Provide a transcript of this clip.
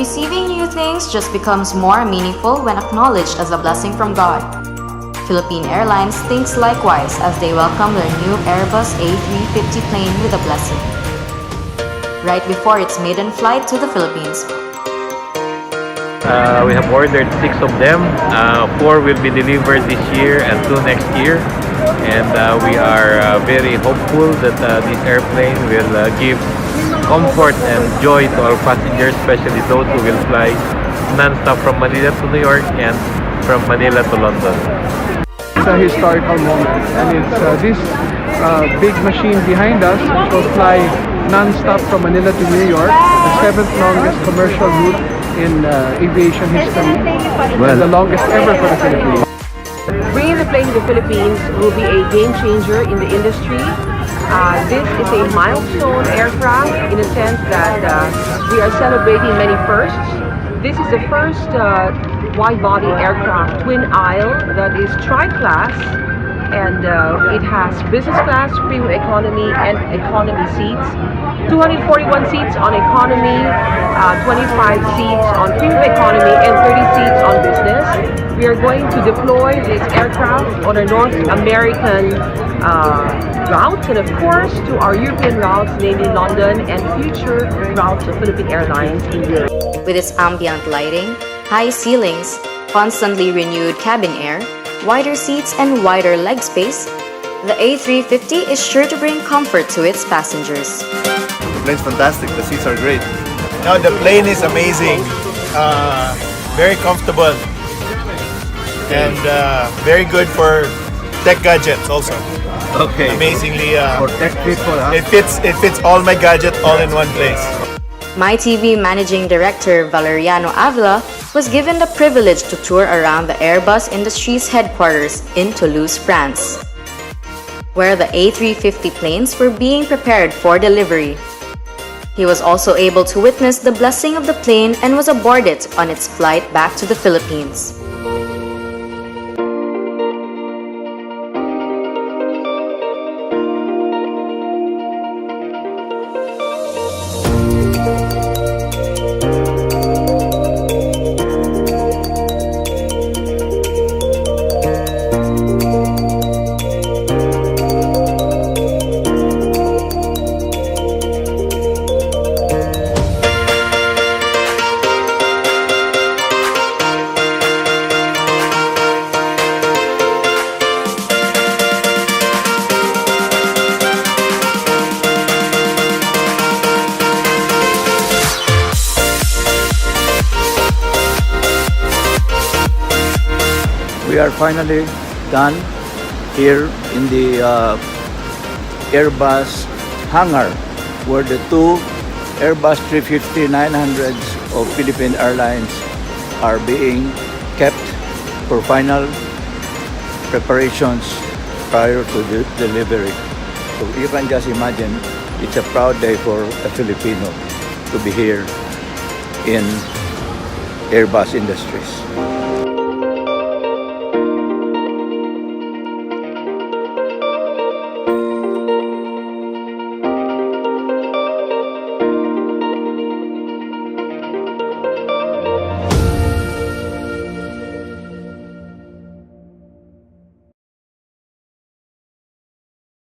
receiving new things just becomes more meaningful when acknowledged as a blessing from God. Philippine Airlines thinks likewise as they welcome their new Airbus A350 plane with a blessing, right before its maiden flight to the Philippines. We have ordered 6 of them. 4 will be delivered this year and 2 next year. And we are very hopeful that this airplane will give comfort and joy to our passengers, especially those who will fly non-stop from Manila to New York and from Manila to London. It's a historical moment, and it's this big machine behind us which will fly non-stop from Manila to New York, the 7th longest commercial route in aviation history, and the longest ever for the Philippines. Bringing the plane to the Philippines will be a game changer in the industry. This is a milestone aircraft in a sense that we are celebrating many firsts. This is the first wide-body aircraft, twin aisle, that is tri-class, and it has business class, premium economy, and economy seats. 241 seats on economy, 25 seats on premium economy, and 30 seats on business. We are going to deploy this aircraft on our North American routes, and of course to our European routes, namely London, and future routes of Philippine Airlines in Europe. With its ambient lighting, high ceilings, constantly renewed cabin air, wider seats, and wider leg space, the A350 is sure to bring comfort to its passengers. The plane's fantastic. The seats are great. No, the plane is amazing. Very comfortable. And very good for tech gadgets also. Okay. Amazingly, For tech people, huh? it fits all my gadgets all in one place. MyTV Managing Director Valeriano Avila was given the privilege to tour around the Airbus Industries headquarters in Toulouse, France, where the A350 planes were being prepared for delivery. He was also able to witness the blessing of the plane and was aboard it on its flight back to the Philippines. We are finally done here in the Airbus hangar, where the 2 Airbus A350-900s of Philippine Airlines are being kept for final preparations prior to the delivery. So you can just imagine, it's a proud day for a Filipino to be here in Airbus Industries.